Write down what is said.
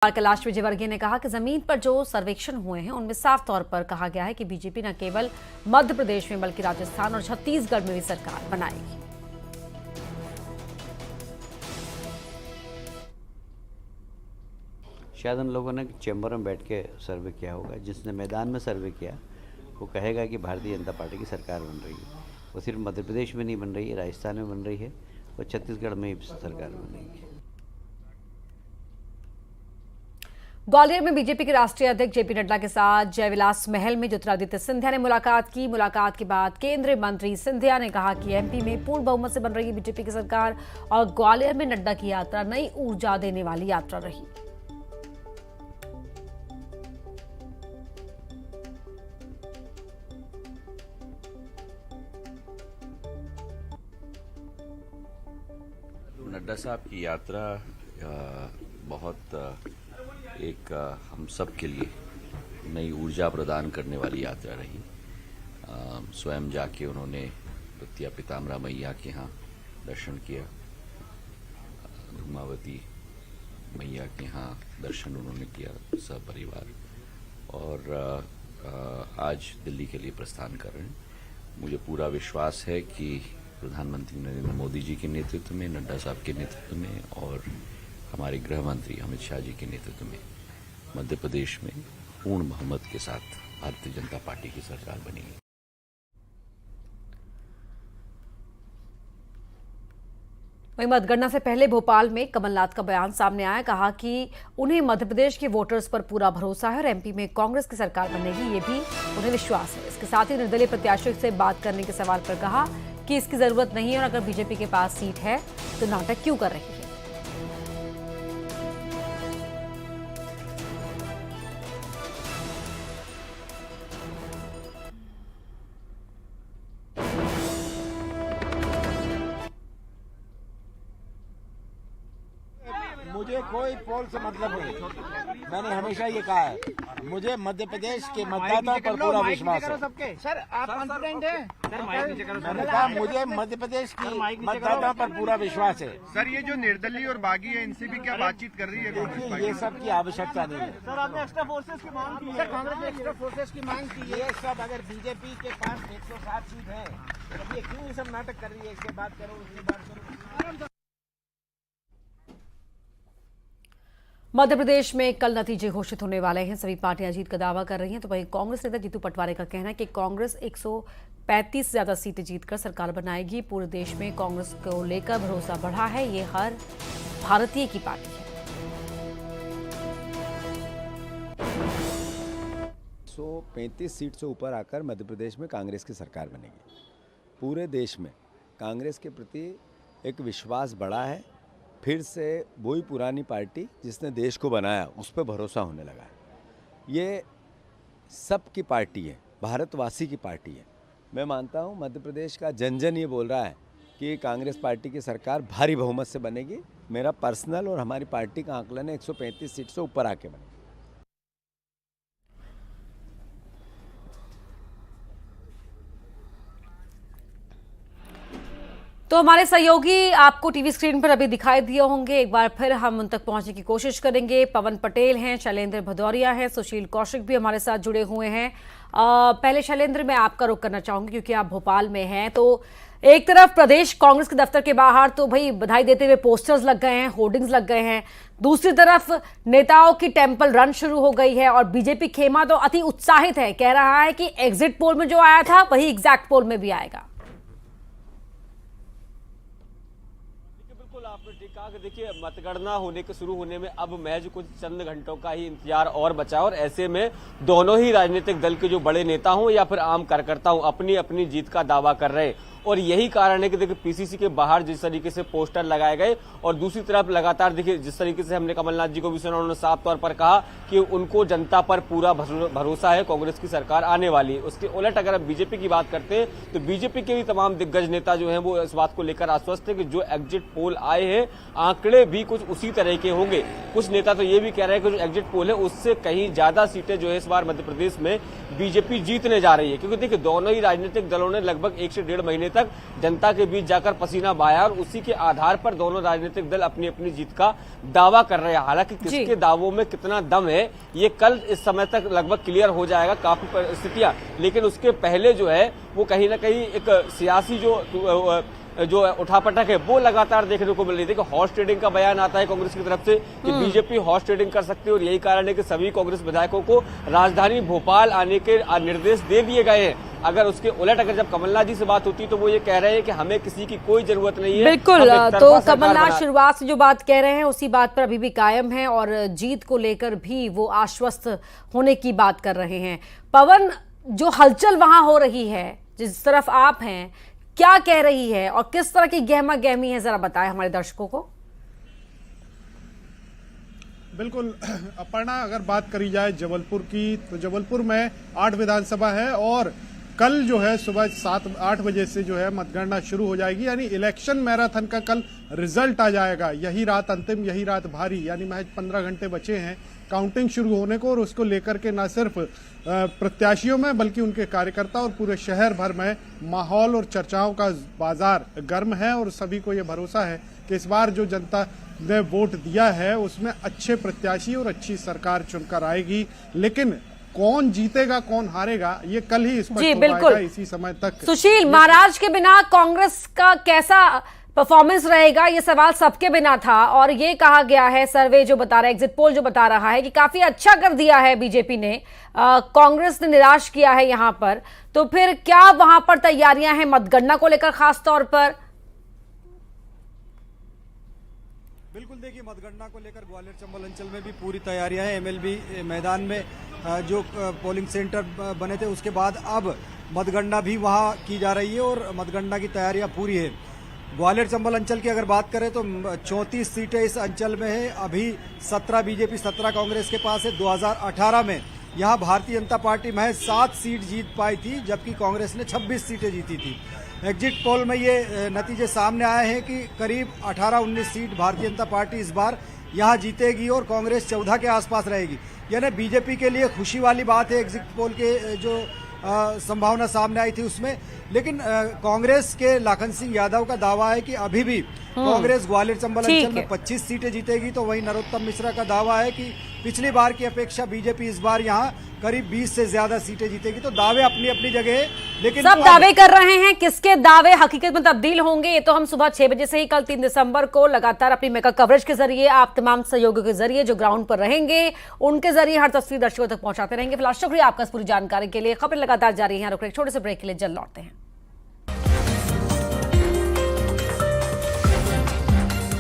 कैलाश विजयवर्गीय ने कहा कि जमीन पर जो सर्वेक्षण हुए हैं उनमें साफ तौर पर कहा गया है कि बीजेपी न केवल मध्य प्रदेश में बल्कि राजस्थान और छत्तीसगढ़ में भी सरकार बनाएगी। शायद उन लोगों ने चैम्बर में बैठ के सर्वे किया होगा। जिसने मैदान में सर्वे किया वो कहेगा कि भारतीय जनता पार्टी की सरकार बन रही है। वो सिर्फ मध्य प्रदेश में नहीं बन रही है, राजस्थान में बन रही है और छत्तीसगढ़ में भी सरकार बनेगी। ग्वालियर में बीजेपी के राष्ट्रीय अध्यक्ष जेपी नड्डा के साथ जयविलास महल में ज्योतिरादित्य सिंधिया ने मुलाकात की। मुलाकात के बाद केंद्रीय मंत्री सिंधिया ने कहा कि एमपी में पूर्ण बहुमत से बन रही बीजेपी की सरकार और ग्वालियर में नड्डा की यात्रा नई ऊर्जा देने वाली यात्रा रही। नड्डा साहब की यात्रा बहुत एक हम सब के लिए नई ऊर्जा प्रदान करने वाली यात्रा रही। स्वयं जाके उन्होंने पतिया पिताम्बरा मैया के यहाँ दर्शन किया, धूमावती मैया के यहाँ दर्शन उन्होंने किया सब परिवार, और आज दिल्ली के लिए प्रस्थान कर रहे हैं। मुझे पूरा विश्वास है कि प्रधानमंत्री नरेंद्र मोदी जी के नेतृत्व में, नड्डा साहब के नेतृत्व में और हमारे गृह मंत्री अमित शाह जी के नेतृत्व में मध्य प्रदेश में पूर्ण बहुमत के साथ भारतीय जनता पार्टी की सरकार बनेगी। वहीं मतगणना से पहले भोपाल में कमलनाथ का बयान सामने आया। कहा कि उन्हें मध्य प्रदेश के वोटर्स पर पूरा भरोसा है और एमपी में कांग्रेस की सरकार बनेगी, ये भी उन्हें विश्वास है। इसके साथ ही निर्दलीय प्रत्याशियों से बात करने के सवाल पर कहा कि इसकी जरूरत नहीं है और अगर बीजेपी के पास सीट है तो नाटक क्यों कर रही है। मुझे कोई पोल से मतलब नहीं। मैंने हमेशा ये कहा है, मुझे मध्य प्रदेश के मतदाताओं पर पूरा विश्वास है। सर आप कॉन्फिडेंट हैं? मैंने कहा मुझे मध्य प्रदेश की मतदाताओं पर पूरा विश्वास है। सर ये जो निर्दलीय और बागी है इनसे भी क्या बातचीत कर रही है? देखिए ये सब की आवश्यकता नहीं है। सर आपने एक्स्ट्रा फोर्सेस की मांग की है। सर कांग्रेस ने एक्स्ट्रा फोर्सेस की मांग की है। ये सब अगर बीजेपी के पास 107 सीट है तो ये क्यों ये सब नाटक कर रही है? इसके बात करो, उसकी बात करो। मध्य प्रदेश में कल नतीजे घोषित होने वाले हैं। सभी पार्टियां जीत का दावा कर रही हैं, तो वहीं कांग्रेस नेता जीतू पटवारी का कहना है कि कांग्रेस 135 से ज्यादा सीटें जीतकर सरकार बनाएगी। पूरे देश में कांग्रेस को लेकर भरोसा बढ़ा है, ये हर भारतीय की पार्टी है। 135 सीट से ऊपर आकर मध्य प्रदेश में कांग्रेस की सरकार बनेगी। पूरे देश में कांग्रेस के प्रति एक विश्वास बढ़ा है। फिर से वही पुरानी पार्टी जिसने देश को बनाया उस पर भरोसा होने लगा है। ये सबकी पार्टी है, भारतवासी की पार्टी है। मैं मानता हूँ मध्य प्रदेश का जन जन ये बोल रहा है कि कांग्रेस पार्टी की सरकार भारी बहुमत से बनेगी। मेरा पर्सनल और हमारी पार्टी का आंकलन है 135 सीट से ऊपर आके बनेगी। तो हमारे सहयोगी आपको टीवी स्क्रीन पर अभी दिखाई दिए होंगे। एक बार फिर हम उन तक पहुंचने की कोशिश करेंगे। पवन पटेल हैं, शैलेंद्र भदौरिया हैं, सुशील कौशिक भी हमारे साथ जुड़े हुए हैं। पहले शैलेंद्र मैं आपका रुख करना चाहूंगी क्योंकि आप भोपाल में हैं। तो एक तरफ प्रदेश कांग्रेस के दफ्तर के बाहर तो भाई बधाई देते हुए पोस्टर्स लग गए हैं, होर्डिंग्स लग गए हैं। दूसरी तरफ नेताओं की टेंपल रन शुरू हो गई है और बीजेपी खेमा तो अति उत्साहित है, कह रहा है कि एग्जिट पोल में जो आया था वही एग्जैक्ट पोल में भी आएगा। आपने ठीक कहा कि देखिए मतगणना होने के शुरू होने में अब महज कुछ चंद घंटों का ही इंतजार और बचा है और ऐसे में दोनों ही राजनीतिक दल के जो बड़े नेता हों या फिर आम कार्यकर्ता हों अपनी अपनी जीत का दावा कर रहे हैं। और यही कारण है कि देखिए पीसीसी के बाहर जिस तरीके से पोस्टर लगाए गए और दूसरी तरफ लगातार देखिए जिस तरीके से हमने कमलनाथ जी को भी सुना, उन्होंने साफ तौर पर कहा कि उनको जनता पर पूरा भरोसा है, कांग्रेस की सरकार आने वाली है। उसके उलट अगर आप बीजेपी की बात करते हैं तो बीजेपी के भी तमाम दिग्गज नेता जो हैं वो इस बात को लेकर आश्वस्त है कि जो एग्जिट पोल आए हैं आंकड़े भी कुछ उसी तरह के होंगे। कुछ नेता तो ये भी कह रहे हैं कि जो एग्जिट पोल है उससे कहीं ज्यादा सीटें जो है इस बार मध्य प्रदेश में बीजेपी जीतने जा रही है, क्योंकि देखिए दोनों ही राजनीतिक दलों ने लगभग 1 से 1.5 महीने तक जनता के बीच जाकर पसीना बहाया और उसी के आधार पर दोनों राजनीतिक दल अपनी अपनी जीत का दावा कर रहे हैं। हालांकि किसके दावों में कितना दम है ये कल इस समय तक लगभग क्लियर हो जाएगा, काफी परिस्थितियां। लेकिन उसके पहले जो है वो कहीं ना कहीं एक सियासी जो उठापटक है वो लगातार देखने को मिल रही थी कि हॉर्स ट्रेडिंग का बयान आता है कांग्रेस की तरफ से कि बीजेपी हॉर्स ट्रेडिंग कर सकती है और यही कारण है कि सभी कांग्रेस विधायकों को राजधानी भोपाल आने के निर्देश दे दिए गए हैं। अगर उसके उलट अगर जब कमलनाथ जी से बात होती है तो वो ये कह रहे हैं कि हमें किसी की कोई जरूरत नहीं है। बिल्कुल, तो कमलनाथ शुरुआत से जो बात कह रहे हैं उसी बात पर अभी भी कायम है और जीत को लेकर भी वो आश्वस्त होने की बात कर रहे हैं। पवन, जो हलचल वहां हो रही है जिस तरफ आप हैं, क्या कह रही है और किस तरह की गहमा गहमी है, जरा बताएं हमारे दर्शकों को। बिल्कुल अपर्णा, अगर बात करी जाए जबलपुर की तो जबलपुर में 8 विधानसभा है और कल जो है सुबह 7-8 बजे से जो है मतगणना शुरू हो जाएगी। यानी इलेक्शन मैराथन का कल रिजल्ट आ जाएगा। यही रात अंतिम, यही रात भारी, यानी महज 15 घंटे बचे हैं काउंटिंग शुरू होने को और उसको लेकर के न सिर्फ प्रत्याशियों में बल्कि उनके कार्यकर्ता और पूरे शहर भर में माहौल और चर्चाओं का बाजार गर्म है और सभी को ये भरोसा है कि इस बार जो जनता ने वोट दिया है उसमें अच्छे प्रत्याशी और अच्छी सरकार चुनकर आएगी। लेकिन कौन जीतेगा कौन हारेगा ये कल ही स्पष्ट हो पाएगा। इसी समय तक सुशील, महाराज के बिना कांग्रेस का कैसा परफॉर्मेंस रहेगा, ये सवाल सबके बिना था और ये कहा गया है, सर्वे जो बता रहा है, एग्जिट पोल जो बता रहा है कि काफी अच्छा कर दिया है बीजेपी ने, कांग्रेस ने निराश किया है यहां पर। तो फिर क्या वहां पर तैयारियां हैं मतगणना को लेकर खास तौर पर? बिल्कुल, देखिए मतगणना को लेकर ग्वालियर चंबल अंचल में भी पूरी तैयारियां हैं। एमएलबी मैदान में जो पोलिंग सेंटर बने थे उसके बाद अब मतगणना भी वहां की जा रही है और मतगणना की तैयारियां पूरी है। ग्वालियर चंबल अंचल की अगर बात करें तो 34 सीटें इस अंचल में है। अभी 17 बीजेपी 17 कांग्रेस के पास है। 2018 में यहाँ भारतीय जनता पार्टी महज 7 सीट जीत पाई थी जबकि कांग्रेस ने 26 सीटें जीती थी। एग्जिट पोल में ये नतीजे सामने आए हैं कि करीब 18-19 सीट भारतीय जनता पार्टी इस बार यहाँ जीतेगी और कांग्रेस 14 के आसपास रहेगी। यानी बीजेपी के लिए खुशी वाली बात है एग्जिट पोल के जो संभावना सामने आई थी उसमें। लेकिन कांग्रेस के लाखन सिंह यादव का दावा है कि अभी भी कांग्रेस ग्वालियर चंबल अंचल में 25 सीटें जीतेगी। तो वहीं नरोत्तम मिश्रा का दावा है कि पिछली बार की अपेक्षा बीजेपी इस बार यहाँ करीब 20 से ज्यादा सीटें जीतेगी। तो दावे अपनी अपनी जगह है, लेकिन सब दावे कर रहे हैं। किसके दावे हकीकत में तब्दील होंगे ये तो हम सुबह 6 बजे से ही कल 3 दिसंबर को लगातार अपनी मेगा कवरेज के जरिए, आप तमाम सहयोगियों के जरिए जो ग्राउंड पर रहेंगे उनके जरिए हर तस्वीर दर्शकों तक पहुंचाते रहेंगे। फिलहाल शुक्रिया आपका इस पूरी जानकारी के लिए। खबरें लगातार जारी हैं, रुक रहे छोटे से ब्रेक के लिए जल्द लौटते हैं।